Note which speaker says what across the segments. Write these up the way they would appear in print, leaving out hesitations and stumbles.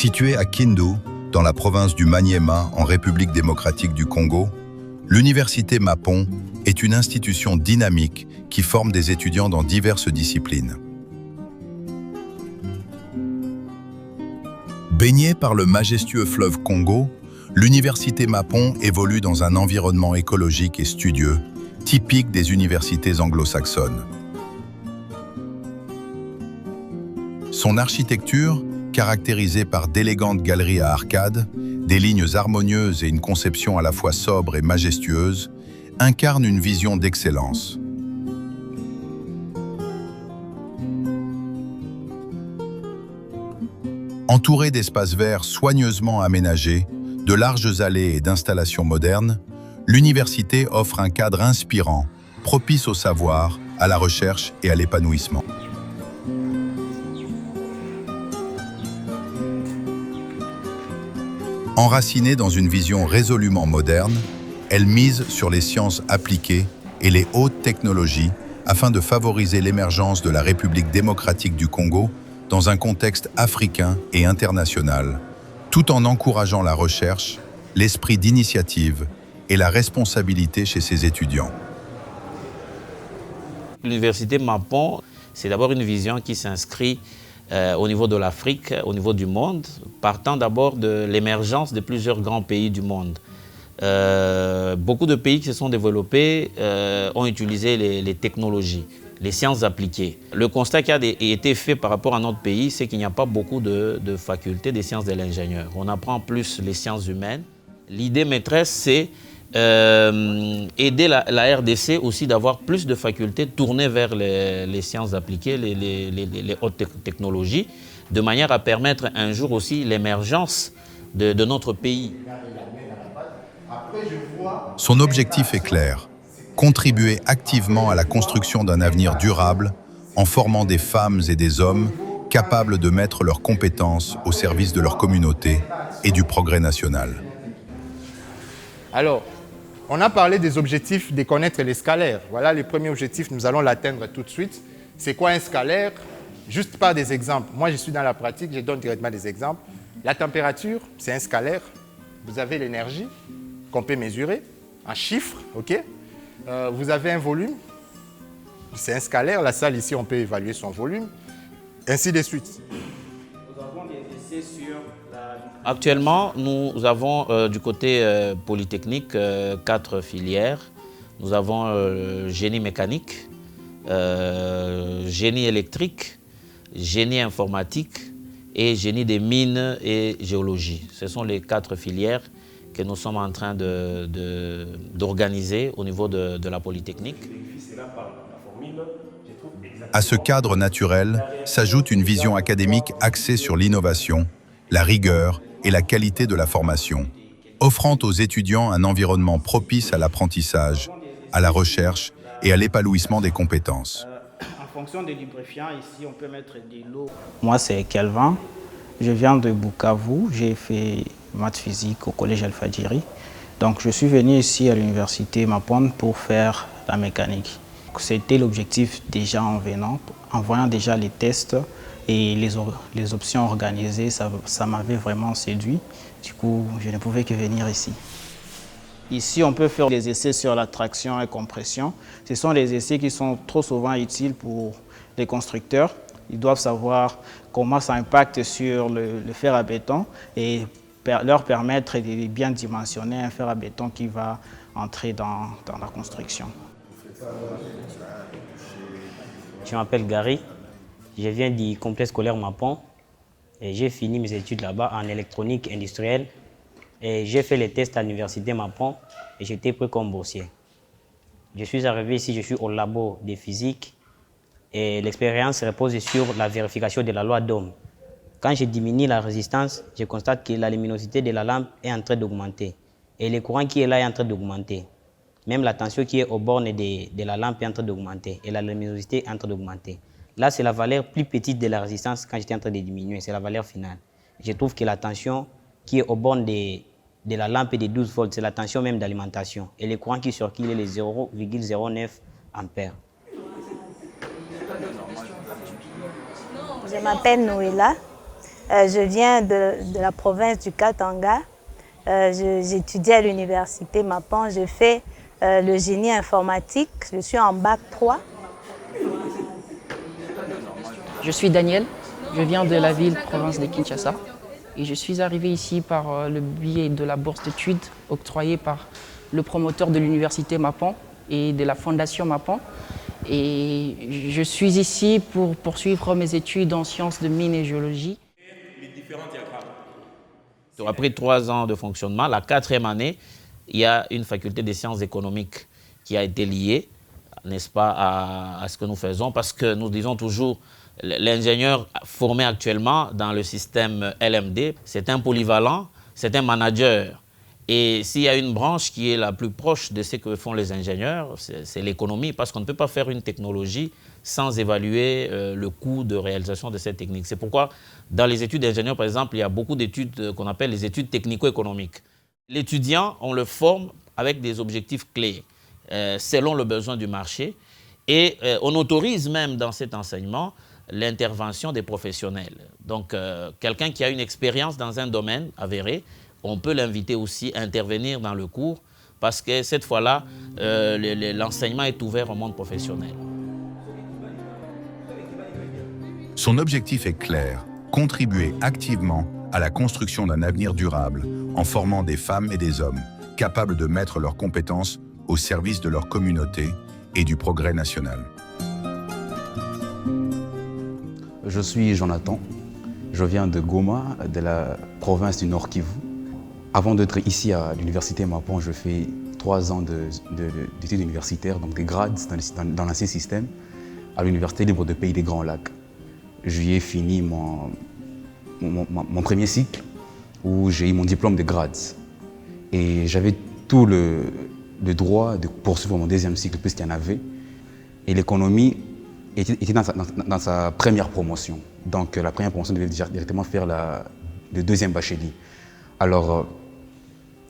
Speaker 1: Située à Kindu, dans la province du Maniema, en République démocratique du Congo, l'université Mapon est une institution dynamique qui forme des étudiants dans diverses disciplines. Baignée par le majestueux fleuve Congo, l'université Mapon évolue dans un environnement écologique et studieux, typique des universités anglo-saxonnes. Son architecture, caractérisée par d'élégantes galeries à arcades, des lignes harmonieuses et une conception à la fois sobre et majestueuse, incarne une vision d'excellence. Entourée d'espaces verts soigneusement aménagés, de larges allées et d'installations modernes, l'université offre un cadre inspirant, propice au savoir, à la recherche et à l'épanouissement. Enracinée dans une vision résolument moderne, elle mise sur les sciences appliquées et les hautes technologies afin de favoriser l'émergence de la République démocratique du Congo dans un contexte africain et international, tout en encourageant la recherche, l'esprit d'initiative et la responsabilité chez ses étudiants.
Speaker 2: L'université Mapon, c'est d'abord une vision qui s'inscrit au niveau de l'Afrique, au niveau du monde, partant d'abord de l'émergence de plusieurs grands pays du monde. Beaucoup de pays qui se sont développés ont utilisé les technologies, les sciences appliquées. Le constat qui a été fait par rapport à notre pays, c'est qu'il n'y a pas beaucoup de facultés des sciences de l'ingénieur. On apprend plus les sciences humaines. L'idée maîtresse, c'est aider la RDC aussi d'avoir plus de facultés tournées vers les sciences appliquées, les hautes technologies, de manière à permettre un jour aussi l'émergence de notre pays.
Speaker 1: Son objectif est clair, contribuer activement à la construction d'un avenir durable en formant des femmes et des hommes capables de mettre leurs compétences au service de leur communauté et du progrès national.
Speaker 3: Alors, on a parlé des objectifs de connaître les scalaires. Voilà les premiers objectifs, nous allons l'atteindre tout de suite. C'est quoi un scalaire? Juste par des exemples. Moi, je suis dans la pratique, je donne directement des exemples. La température, c'est un scalaire. Vous avez l'énergie qu'on peut mesurer en chiffres, ok? Vous avez un volume, c'est un scalaire. La salle ici, on peut évaluer son volume, ainsi de suite.
Speaker 2: Nous avons des essais sur Actuellement, nous avons du côté polytechnique 4 filières. Nous avons génie mécanique, génie électrique, génie informatique et génie des mines et géologie. Ce sont les 4 filières que nous sommes en train d'organiser au niveau de la Polytechnique.
Speaker 1: À ce cadre naturel s'ajoute une vision académique axée sur l'innovation, la rigueur et la qualité de la formation, offrant aux étudiants un environnement propice à l'apprentissage, à la recherche et à l'épanouissement des compétences.
Speaker 4: En fonction des lubrifiants, ici on peut mettre de l'eau. Moi c'est Kelvin, je viens de Bukavu, j'ai fait maths physique au collège Alfadjiri. Donc je suis venu ici à l'université Mapon pour faire la mécanique. C'était l'objectif déjà en venant, en voyant déjà les tests et les options organisées, ça m'avait vraiment séduit. Du coup, je ne pouvais que venir ici. Ici, on peut faire des essais sur la traction et compression. Ce sont des essais qui sont trop souvent utiles pour les constructeurs. Ils doivent savoir comment ça impacte sur le fer à béton et leur permettre de bien dimensionner un fer à béton qui va entrer dans la construction.
Speaker 5: Je m'appelle Gary, je viens du complexe scolaire Mapon et j'ai fini mes études là-bas en électronique industrielle et j'ai fait les tests à l'université Mapon et j'étais pris comme boursier. Je suis arrivé ici, je suis au labo de physique et l'expérience repose sur la vérification de la loi d'Ohm. Quand je diminue la résistance, je constate que la luminosité de la lampe est en train d'augmenter et le courant qui est là est en train d'augmenter. Même la tension qui est aux bornes de la lampe est en train d'augmenter et la luminosité est en train d'augmenter. Là, c'est la valeur plus petite de la résistance quand j'étais en train de diminuer, c'est la valeur finale. Je trouve que la tension qui est aux bornes de la lampe est de 12 volts, c'est la tension même d'alimentation. Et le courant qui circule est de 0,09 ampères.
Speaker 6: Je m'appelle Noëlla. Je viens de la province du Katanga. J'étudie à l'université Mapan. Je fais le génie informatique. Je suis en bac 3.
Speaker 7: Je suis Daniel. Je viens de la ville province de Kinshasa. Et je suis arrivé ici par le biais de la bourse d'études octroyée par le promoteur de l'université Mapan et de la fondation Mapan. Et je suis ici pour poursuivre mes études en sciences de mines et géologie.
Speaker 2: Après 3 ans de fonctionnement, la 4e année, il y a une faculté des sciences économiques qui a été liée, n'est-ce pas, à ce que nous faisons, parce que nous disons toujours, l'ingénieur formé actuellement dans le système LMD, c'est un polyvalent, c'est un manager. Et s'il y a une branche qui est la plus proche de ce que font les ingénieurs, c'est l'économie, parce qu'on ne peut pas faire une technologie sans évaluer le coût de réalisation de cette technique. C'est pourquoi, dans les études d'ingénieur, par exemple, il y a beaucoup d'études qu'on appelle les études technico-économiques. L'étudiant, on le forme avec des objectifs clés, selon le besoin du marché, et on autorise même dans cet enseignement l'intervention des professionnels. Donc, quelqu'un qui a une expérience dans un domaine avéré, on peut l'inviter aussi à intervenir dans le cours parce que cette fois-là, l'enseignement est ouvert au monde professionnel.
Speaker 1: Son objectif est clair, contribuer activement à la construction d'un avenir durable en formant des femmes et des hommes capables de mettre leurs compétences au service de leur communauté et du progrès national.
Speaker 8: Je suis Jonathan, je viens de Goma, de la province du Nord Kivu. Avant d'être ici à l'université Mapan, je fais 3 ans d'études universitaires, donc des grades dans l'ancien système, à l'université libre de Pays des Grands Lacs. J'y ai fini mon premier cycle où j'ai eu mon diplôme de grade. Et j'avais tout le droit de poursuivre mon 2e cycle puisqu'il y en avait. Et l'économie était dans sa première promotion. Donc la première promotion devait directement faire le 2e bachelier. Alors,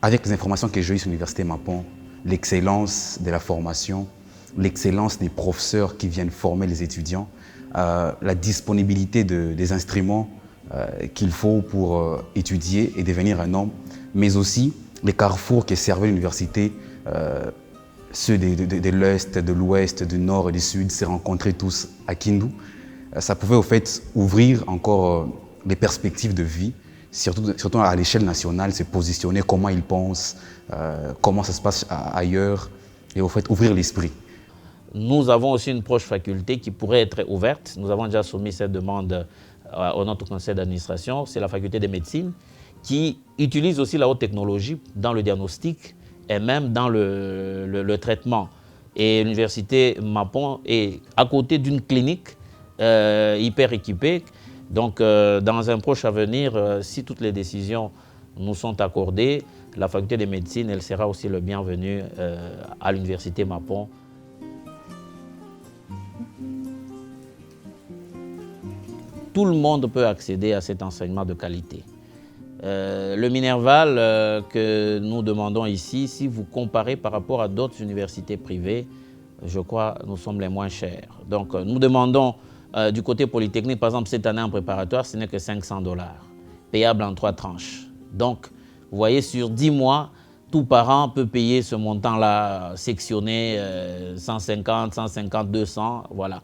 Speaker 8: avec les informations que j'ai eues sur l'université Mapan, l'excellence de la formation, l'excellence des professeurs qui viennent former les étudiants, la disponibilité des instruments qu'il faut pour étudier et devenir un homme, mais aussi les carrefours qui servaient l'université, ceux de l'Est, de l'Ouest, du Nord et du Sud, s'est rencontrés tous à Kindu. Ça pouvait au fait ouvrir encore les perspectives de vie, surtout à l'échelle nationale, se positionner, comment ils pensent, comment ça se passe ailleurs, et au fait ouvrir l'esprit.
Speaker 2: Nous avons aussi une proche faculté qui pourrait être ouverte. Nous avons déjà soumis cette demande au notre conseil d'administration. C'est la faculté de médecine qui utilise aussi la haute technologie dans le diagnostic et même dans le traitement. Et l'université Mapan est à côté d'une clinique hyper équipée. Donc, dans un proche avenir, si toutes les décisions nous sont accordées, la faculté de médecine, elle sera aussi le bienvenu à l'université Mapan. Tout le monde peut accéder à cet enseignement de qualité. Le Minerval que nous demandons ici, si vous comparez par rapport à d'autres universités privées, je crois que nous sommes les moins chers. Donc, nous demandons du côté polytechnique, par exemple, cette année en préparatoire, ce n'est que $500, payable en 3 tranches. Donc, vous voyez, sur 10 mois, tout parent peut payer ce montant-là sectionné, 150, 150, 200, voilà.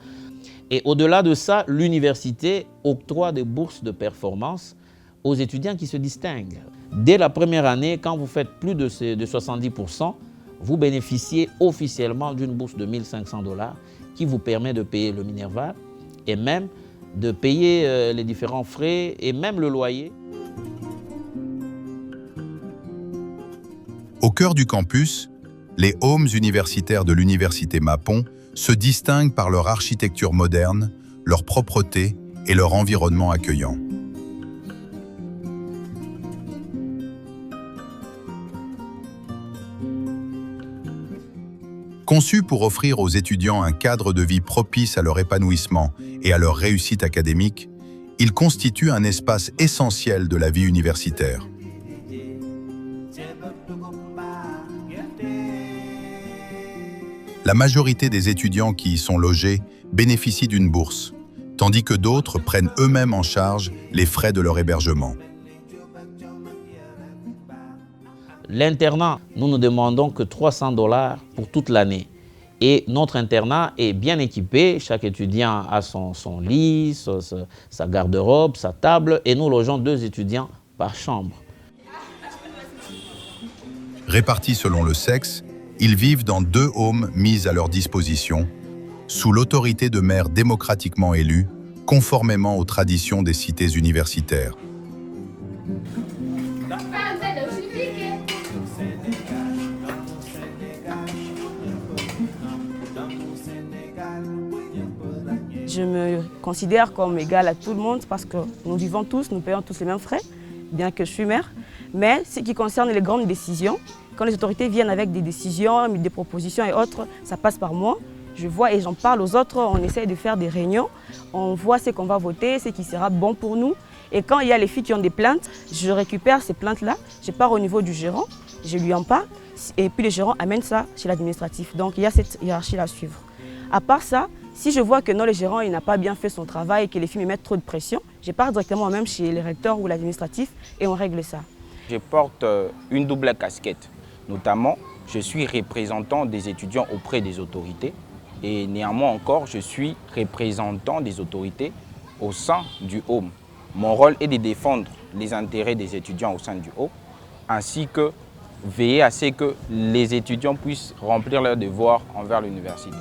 Speaker 2: Et au-delà de ça, l'université octroie des bourses de performance aux étudiants qui se distinguent. Dès la première année, quand vous faites plus de 70%, vous bénéficiez officiellement d'une bourse de $1500 qui vous permet de payer le Minerval et même de payer les différents frais et même le loyer.
Speaker 1: Au cœur du campus, les homes universitaires de l'université Mapan se distinguent par leur architecture moderne, leur propreté et leur environnement accueillant. Conçus pour offrir aux étudiants un cadre de vie propice à leur épanouissement et à leur réussite académique, ils constituent un espace essentiel de la vie universitaire. La majorité des étudiants qui y sont logés bénéficient d'une bourse, tandis que d'autres prennent eux-mêmes en charge les frais de leur hébergement.
Speaker 2: L'internat, nous ne demandons que 300 $ pour toute l'année. Et notre internat est bien équipé, chaque étudiant a son lit, sa garde-robe, sa table, et nous logeons 2 étudiants par chambre.
Speaker 1: Répartis selon le sexe, ils vivent dans 2 homes mis à leur disposition, sous l'autorité de maires démocratiquement élus, conformément aux traditions des cités universitaires.
Speaker 7: Je me considère comme égale à tout le monde parce que nous vivons tous, nous payons tous les mêmes frais, bien que je suis maire. Mais ce qui concerne les grandes décisions, quand les autorités viennent avec des décisions, des propositions et autres, ça passe par moi. Je vois et j'en parle aux autres, on essaie de faire des réunions, on voit ce qu'on va voter, ce qui sera bon pour nous. Et quand il y a les filles qui ont des plaintes, je récupère ces plaintes-là, je pars au niveau du gérant, je lui en parle, et puis le gérant amène ça chez l'administratif. Donc il y a cette hiérarchie à suivre. À part ça, si je vois que non, le gérant n'a pas bien fait son travail et que les filles me mettent trop de pression, je pars directement même chez le recteur ou l'administratif et on règle ça.
Speaker 9: Je porte une double casquette. Notamment, je suis représentant des étudiants auprès des autorités et néanmoins encore, je suis représentant des autorités au sein du home. Mon rôle est de défendre les intérêts des étudiants au sein du home ainsi que veiller à ce que les étudiants puissent remplir leurs devoirs envers l'université.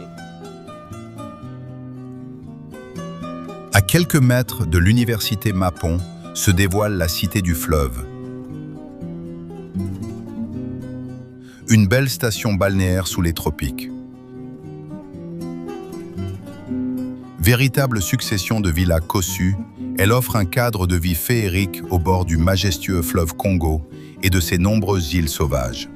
Speaker 1: À quelques mètres de l'université Mapon se dévoile la cité du fleuve. Une belle station balnéaire sous les tropiques. Véritable succession de villas cossues, elle offre un cadre de vie féerique au bord du majestueux fleuve Congo et de ses nombreuses îles sauvages.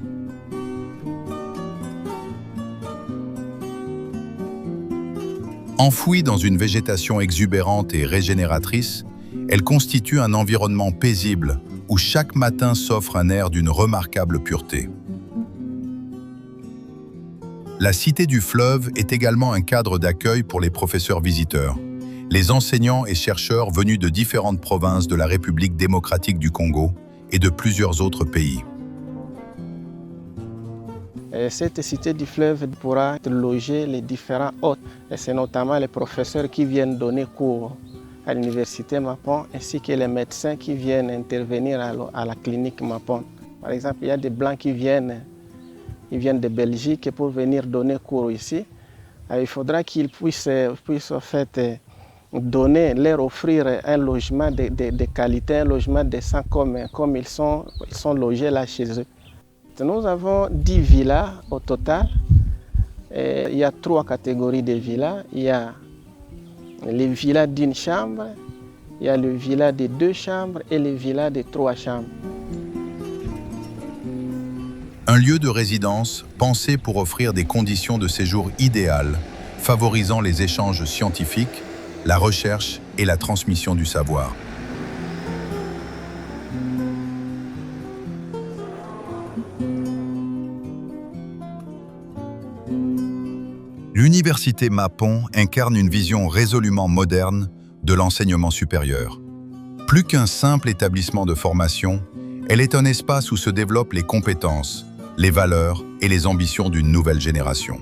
Speaker 1: Enfouie dans une végétation exubérante et régénératrice, elle constitue un environnement paisible où chaque matin s'offre un air d'une remarquable pureté. La Cité du Fleuve est également un cadre d'accueil pour les professeurs visiteurs, les enseignants et chercheurs venus de différentes provinces de la République démocratique du Congo et de plusieurs autres pays.
Speaker 10: Cette cité du fleuve pourra loger les différents hôtes. C'est notamment les professeurs qui viennent donner cours à l'université Mapon ainsi que les médecins qui viennent intervenir à la clinique Mapon. Par exemple, il y a des Blancs qui viennent de Belgique pour venir donner cours ici. Il faudra qu'ils puissent en fait, leur offrir un logement de qualité, un logement décent comme ils sont logés là chez eux. Nous avons 10 villas au total. Il y a 3 catégories de villas. Il y a les villas d'1 chambre, il y a les villas de 2 chambres et les villas de 3 chambres.
Speaker 1: Un lieu de résidence pensé pour offrir des conditions de séjour idéales, favorisant les échanges scientifiques, la recherche et la transmission du savoir. L'université Mapon incarne une vision résolument moderne de l'enseignement supérieur. Plus qu'un simple établissement de formation, elle est un espace où se développent les compétences, les valeurs et les ambitions d'une nouvelle génération.